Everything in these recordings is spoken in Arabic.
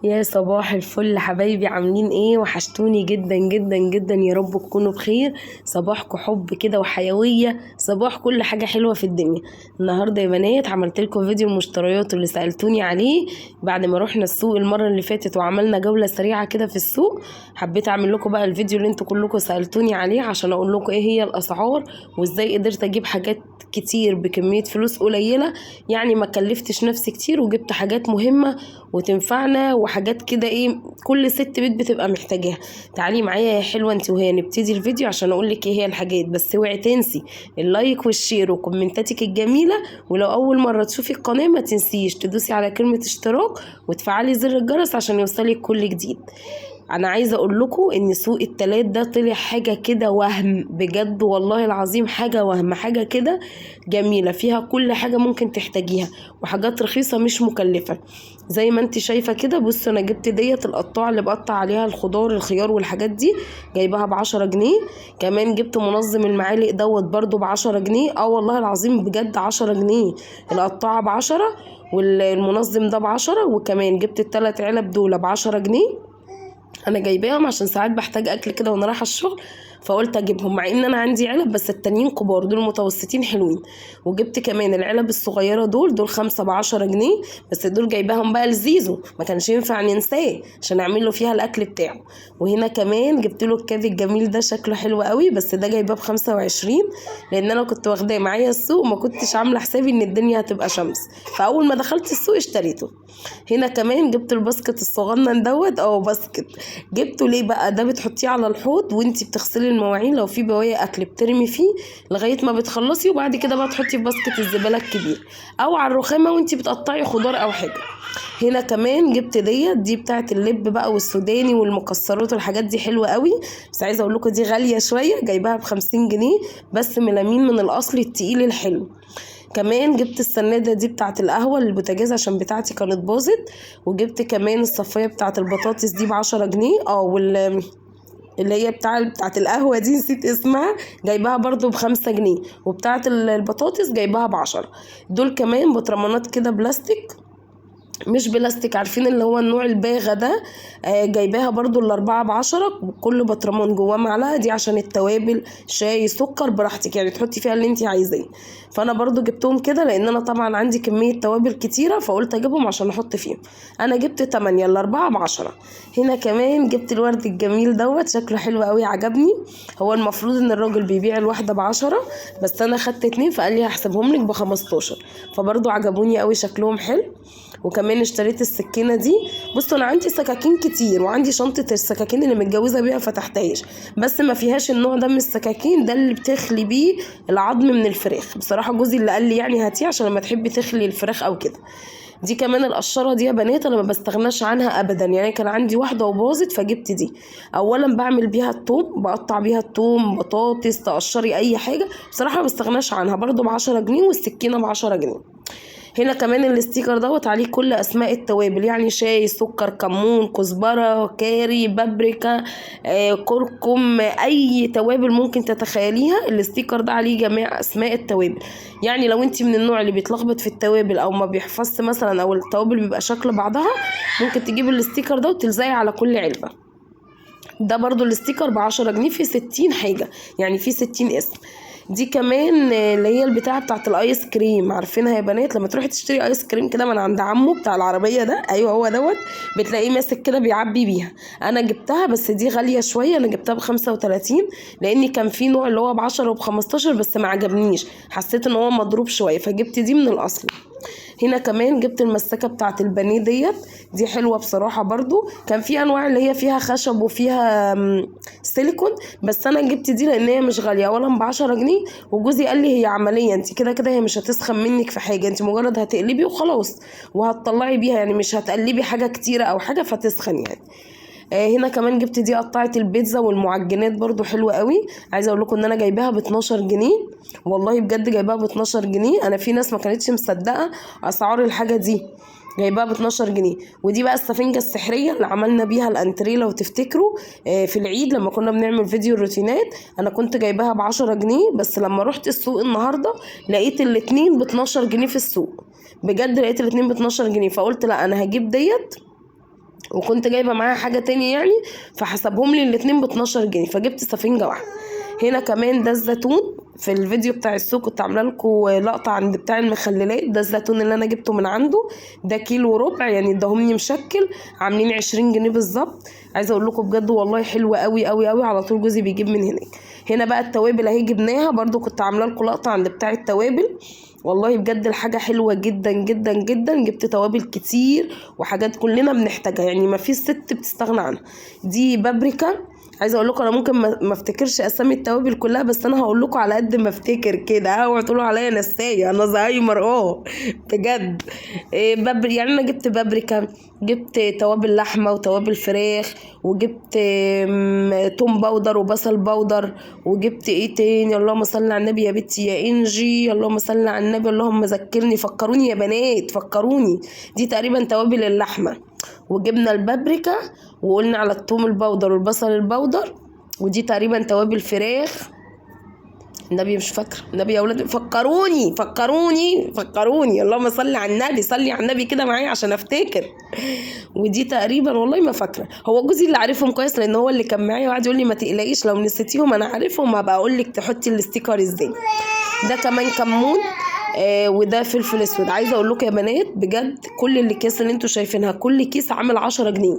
يا صباح الفل حبايبي، عاملين ايه؟ وحشتوني جدا جدا جدا، يا رب تكونوا بخير. صباحكم حب كده وحيوية، صباح كل حاجة حلوة في الدنيا. النهاردة يا بنات عملت لكم فيديو المشتريات اللي سألتوني عليه بعد ما رحنا السوق المرة اللي فاتت وعملنا جولة سريعة كده في السوق. حبيت اعمل لكم بقى الفيديو اللي انتوا كلكم سألتوني عليه عشان اقول لكم ايه هي الاسعار وازاي قدرت اجيب حاجات كتير بكمية فلوس قليلة. يعني ما كلفتش نفسي كتير وجبت حاجات مهمة وتنفعنا وحاجات كده ايه كل ست بيت بتبقى محتاجاها. تعالي معايا يا حلوه انت وهي نبتدي الفيديو عشان اقول لك ايه هي الحاجات. بس اوعي تنسي اللايك والشير وكومنتاتك الجميله، ولو اول مره تشوفي القناه ما تنسيش تدوسي على كلمه اشتراك وتفعلي زر الجرس عشان يوصلك كل جديد. انا عايزه اقول لكم ان سوق التلات ده طلع حاجه كده وهم، بجد والله العظيم حاجه وهم، حاجه كده جميله فيها كل حاجه ممكن تحتاجيها وحاجات رخيصه مش مكلفه. زي ما انت شايفه كده، بصوا انا جبت ديت القطاعه اللي بقطع عليها الخضار الخيار والحاجات دي، جايباها ب10 جنيه. كمان جبت منظم المعالق دوت برضو ب10 جنيه. والله العظيم بجد 10 جنيه. القطاعه ب10 والمنظم ده ب10، وكمان جبت التلات علب دول ب10 جنيه. انا جايباهم عشان ساعات بحتاج اكل كده وانا رايحه الشغل، فقلت اجيبهم مع ان انا عندي علب بس التانيين كبار، دول متوسطين حلوين. وجبت كمان العلب الصغيره دول 5 ب10 جنيه، بس دول جايباهم بقى لزيزو، ما كانش ينفع ننساه عشان اعمل له فيها الاكل بتاعه. وهنا كمان جبت له الكافي الجميل ده، شكله حلو قوي، بس ده جايباه ب25، لان انا كنت واخداه معايا السوق وما كنتش عامله حسابي ان الدنيا هتبقى شمس، فاول ما دخلت السوق اشتريته. هنا كمان جبت الباسكت الصغنن دوت باسكت. جبته ليه بقى؟ ده بتحطيه على الحوض وانتي بتغسلي المواعين، لو في بواقي اكل بترمي فيه لغايه ما بتخلصي، وبعد كده بقى تحطي في باسكت الزباله الكبير او على الرخامه وانتي بتقطعي خضار او حاجه. هنا كمان جبت دي بتاعه اللب بقى والسوداني والمكسرات والحاجات دي حلوه قوي، بس عايزه اقول لكم دي غاليه شويه، جايباها ب50 جنيه، بس ملامين من الاصل التقيل الحلو. كمان جبت السناده دي بتاعه القهوه البوتاجاز عشان بتاعتي كانت باظت. وجبت كمان الصفايه بتاعه البطاطس دي ب10 جنيه. اللي هي بتاعه القهوه دي نسيت اسمها، جايباها برضو ب5 جنيه، وبتاعه البطاطس جايباها ب10. دول كمان بطرمانات كده بلاستيك، مش بلاستيك، عارفين اللي هو النوع الباغة ده. جايباها برضو ال4 ب10، كل بطرمان جواه معلقة، دي عشان التوابل، شاي، سكر، براحتك يعني تحطي فيها اللي انتي عايزاه. فانا برضو جبتهم كده لان انا طبعا عندي كمية توابل كتيرة، فقلت اجيبهم عشان احط فيهم. انا جبت 8، ال4 ب10. هنا كمان جبت الورد الجميل دوت، شكله حلو قوي عجبني. هو المفروض ان الراجل بيبيع الواحدة ب10، بس انا خدت 2 فقال لي هحسبهم لك ب15، فبرضو عجبوني قوي شكلهم حلو. وكمان اشتريت السكينه دي. بصوا انا عندي سكاكين كتير وعندي شنطه السكاكين اللي متجوزه بيها فتحتهاش، بس ما فيهاش النوع ده من السكاكين، ده اللي بتخلي بيه العظم من الفراخ. بصراحه جوزي اللي قال لي يعني هاتيه عشان لما تحبي تخلي الفراخ او كده. دي كمان القشره دي يا بنات انا ما بستغناش عنها ابدا، يعني كان عندي واحده وباظت فجبت دي. اولا بعمل بيها الثوم، بقطع بيها الثوم، بطاطس، تقشري اي حاجه، بصراحه ما بستغناش عنها، برضو ب10 جنيه، والسكينه ب10 جنيه. هنا كمان الاستيكر دوت عليه كل اسماء التوابل، يعني شاي، سكر، كمون، كزبره، كاري، بابريكا، كركم، اي توابل ممكن تتخيليها الاستيكر ده عليه جميع اسماء التوابل. يعني لو انت من النوع اللي بيتلخبط في التوابل او ما بيحفظش مثلا، او التوابل بيبقى شكل بعضها، ممكن تجيب الاستيكر ده وتلزقي على كل علبه. ده برضو الاستيكر ب10 جنيه، في 60 حاجة، يعني في 60 اسم. دي كمان اللي هي البتاعة بتاعت الايس كريم، عارفينها يا بنات لما تروحي تشتري ايس كريم كده من عند عمه بتاع العربية ده، ايوه هو دوت، بتلاقيه ماسك كده بيعبي بيها. انا جبتها بس دي غالية شوية، انا جبتها ب35، لاني كان في نوع اللي هو ب10 وب15 بس ما عجبنيش، حسيت ان هو مضروب شوية فجبت دي من الاصل. هنا كمان جبت المسكه بتاعه البانيه دي حلوه بصراحه برضو. كان في انواع اللي هي فيها خشب وفيها سيليكون، بس انا جبت دي لان هي مش غاليه، اولا ب10 جنيه، وجوزي قال لي هي عمليه، انت كده كده هي مش هتسخن منك في حاجه، انت مجرد هتقلبي وخلاص وهتطلعي بيها، يعني مش هتقلبي حاجه كتيره او حاجه فتسخن يعني. هنا كمان جبت دي قطعه البيتزا والمعجنات برضو حلوه قوي. عايزه اقول لكم ان انا جايباها ب12 جنيه، والله بجد جايباها ب12 جنيه. انا في ناس ما كانتش مصدقه اسعار الحاجه دي، جايباها ب12 جنيه. ودي بقى السفنجه السحريه اللي عملنا بيها الانتريه لو تفتكروا، في العيد لما كنا بنعمل فيديو الروتينات، انا كنت جايباها ب10 جنيه، بس لما رحت السوق النهارده لقيت الاتنين ب12 جنيه في السوق، بجد لقيت الاتنين ب12 جنيه، فقلت لا انا هجيب ديت وكنت جايبه معاها حاجه تاني يعني، فحسبهم لي الاتنين ب 12 جنيه، فجبت سفنجه واحده. هنا كمان ده الزيتون، في الفيديو بتاع السوق كنت عامله لكم لقطه عند بتاع المخللات. ده الزيتون اللي انا جبته من عنده، ده كيلو وربع يعني، اداهمني مشكل، عاملين 20 جنيه بالظبط. عايزه اقول لكم بجد والله حلوه قوي قوي قوي، على طول جوزي بيجيب من هناك. هنا بقى التوابل اهي جبناها برضو، كنت عامله لكم لقطه عند بتاع التوابل. والله بجد الحاجه حلوه جدا جدا جدا. جبت توابل كتير وحاجات كلنا بنحتاجها يعني، ما فيش ست بتستغنى عنها. دي بابريكا. عايزه اقول لكم انا ممكن ما افتكرش اسامي التوابل كلها، بس انا هقول لكم على قد ما افتكر كده. اوعوا تقولوا عليا نسايه، انا زهايمر بجد. يعني انا جبت بابريكا، جبت توابل لحمه وتوابل فراخ، وجبت توم باودر وبصل باودر، وجبت ايه تاني؟ اللهم صل على النبي يا بنتي يا انجي، اللهم صل على النبي، اللهم ذكرني، فكروني يا بنات فكروني. دي تقريبا توابل اللحمه. وجبنا البابريكا، وقلنا على الثوم البودر والبصل البودر، ودي تقريبا توابل فراخ. النبي مش فاكره، النبي يا اولاد فكروني فكروني فكروني، اللهم صل على النبي، صلي على النبي كده معايا عشان افتكر. ودي تقريبا والله ما فاكره، هو جوزي اللي عارفهم كويس لان هو اللي كان معايا وقعد يقول لي ما تقلقيش لو نسيتيهم انا عارفهم، هبقى اقول لك تحطي الاستيكر ازاي. ده كمان كمون. وده فلفل اسود. عايزه اقول لكم يا بنات بجد، كل الاكياس اللي انتوا شايفينها كل كيس عامل 10 جنيه،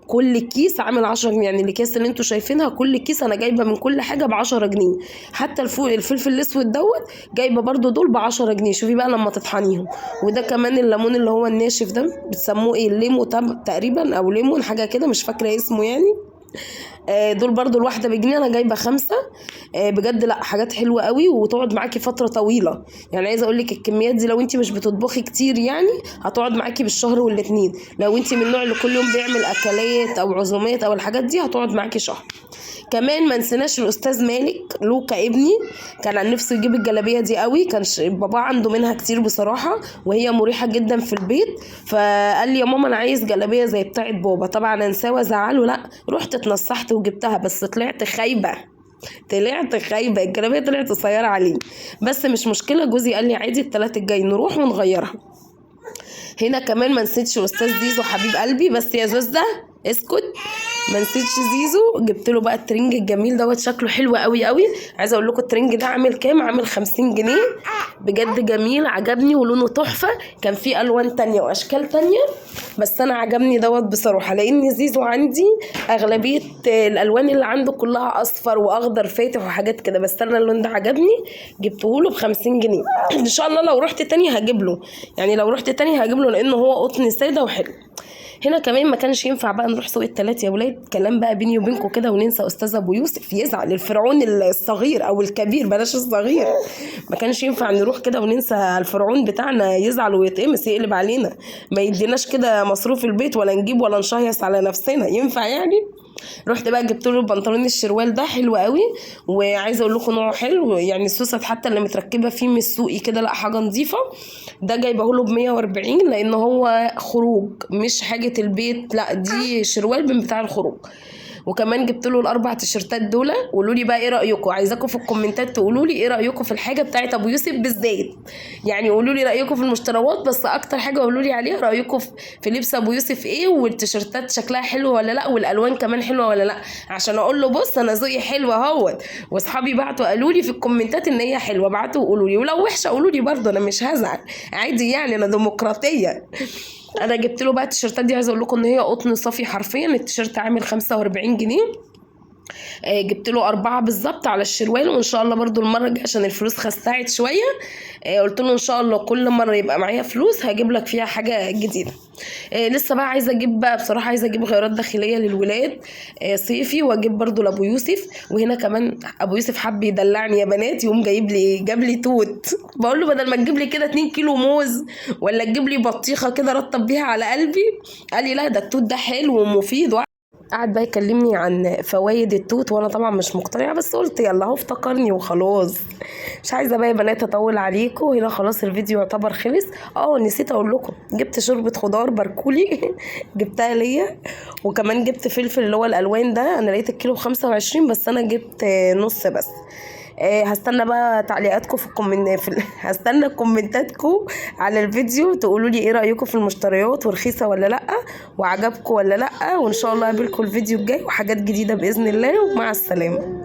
كل كيس عامل 10 جنيه يعني. الاكياس اللي انتوا شايفينها كل كيس انا جايبه من كل حاجه ب 10 جنيه. حتى الفلفل الاسود دوت جايبه برضو دول ب 10 جنيه. شوفي بقى لما تطحنيهم. وده كمان الليمون اللي هو الناشف ده، بتسموه ايه؟ الليمو تقريبا، او ليمون حاجه كده، مش فاكره اسمه يعني. دول برضو الواحدة بجنيه، انا جايبة 5. بجد لا حاجات حلوة قوي وتقعد معاكي فترة طويلة يعني. عايزة اقولك الكميات دي لو انت مش بتطبخي كتير يعني هتقعد معاكي بالشهر والاتنين. لو انت من النوع اللي كل يوم بيعمل اكلات او عزومات او الحاجات دي هتقعد معاكي شهر. كمان ما نسيناش الاستاذ مالك لوكا ابني، كان عن نفسه يجيب الجلابيه دي قوي، كان بابا عنده منها كتير بصراحه وهي مريحه جدا في البيت. فقال لي يا ماما انا عايز جلابيه زي بتاعه بابا. طبعا انساه وازعله، لا رحت اتنصحت وجبتها، بس طلعت خايبه، الجلابيه طلعت قصيره عليه. بس مش مشكله، جوزي قال لي عادي التلات الجاي نروح ونغيرها. هنا كمان ما نسيتش استاذ زيزو حبيب قلبي، بس يا زوز ده اسكت، ما نسيتش زيزو. جبت له بقى الترنج الجميل دوت، شكله حلو قوي قوي. عايزه اقول لكم الترنج ده عامل كام؟ عامل 50 جنيه. بجد جميل عجبني ولونه تحفه. كان فيه الوان تانية واشكال تانية، بس انا عجبني دوت بصراحه، لان زيزو عندي اغلبيه الالوان اللي عنده كلها اصفر واخضر فاتح وحاجات كده، بس انا اللون ده عجبني جبته له ب 50 جنيه. ان شاء الله لو رحت تاني هجيب له، يعني لو رحت تاني هجيب له، لانه هو قطن ساده وحلو. هنا كمان ما كانش ينفع بقى نروح سوق التلات يا ولاد، كلام بقى بيني وبينكم كده وننسى استاذ ابو يوسف يزعل، الفرعون الصغير او الكبير بلاش الصغير. ما كانش ينفع نروح كده وننسى الفرعون بتاعنا يزعل ويتقمص يقلب علينا، ما يديناش كده مصروف البيت ولا نجيب ولا نشيص على نفسنا، ينفع يعني؟ رحت بقى جبت له البنطلون الشروال ده حلو قوي، وعايزه اقول لكم نوعه حلو يعني، السوست حتى اللي متركبه فيه مش سوقي كده، لا حاجه نظيفه. ده جايبه له ب 140 لان هو خروج مش حاجه البيت، لا دي شروال من بتاع الخروج. وكمان جبت له الاربع تيشرتات دول. قولوا لي بقى ايه رايكم، عايزاكم في الكومنتات تقولوا لي ايه رايكم في الحاجه بتاعه ابو يوسف بالذات. يعني قولوا لي رايكم في المشتريات، بس اكتر حاجه قولوا لي عليها رايكم في لبس ابو يوسف ايه، والتيشرتات شكلها حلو ولا لا، والالوان كمان حلوه ولا لا، عشان اقول له بص انا ذوقي حلوه اهوت. واصحابي بعتوا قالوا لي في الكومنتات ان هي حلوه، بعتوا وقولوا لي، ولو وحشه قولوا لي برضه انا مش هزعل عادي يعني، انا ديمقراطيه. انا جبت له بقى التيشيرتات دي، عايزه اقول لكم ان هي قطن صافي حرفيا، التيشيرت عامل 45 جنيه. جبت له 4 بالظبط على الشروال، وان شاء الله برضو المره الجايه عشان الفلوس خسعت شويه، قلت له ان شاء الله كل مره يبقى معايا فلوس هجيب لك فيها حاجه جديده. لسه بقى عايزه اجيب بقى بصراحه، عايزه اجيب غيارات داخليه للولاد صيفي، واجيب برضو لابو يوسف. وهنا كمان ابو يوسف حب يدلعني يا بنات، يقوم جايب لي جاب لي توت. بقول له بدل ما تجيب لي كده 2 كيلو موز ولا تجيب لي بطيخه كده رطب بيها على قلبي، قال لي لا ده التوت ده حلو ومفيد. قعد بقى يكلمني عن فوائد التوت، وانا طبعا مش مقتنعه، بس قلت يلا هو افتكرني وخلاص. مش عايزه بقى يا بنات اطول عليكم، هنا خلاص الفيديو يعتبر خلص. نسيت اقول لكم جبت شوربه خضار بركولي جبتها ليا، وكمان جبت فلفل اللي هو الالوان ده، انا لقيت الكيلو ب25 بس انا جبت نص بس. هستنى بقى تعليقاتكم هستنى كومنتاتكم على الفيديو، تقولوا لي ايه رايكم في المشتريات ورخيصه ولا لا، وعجبكم ولا لا. وان شاء الله اقابلكم الفيديو الجاي وحاجات جديده باذن الله، ومع السلامه.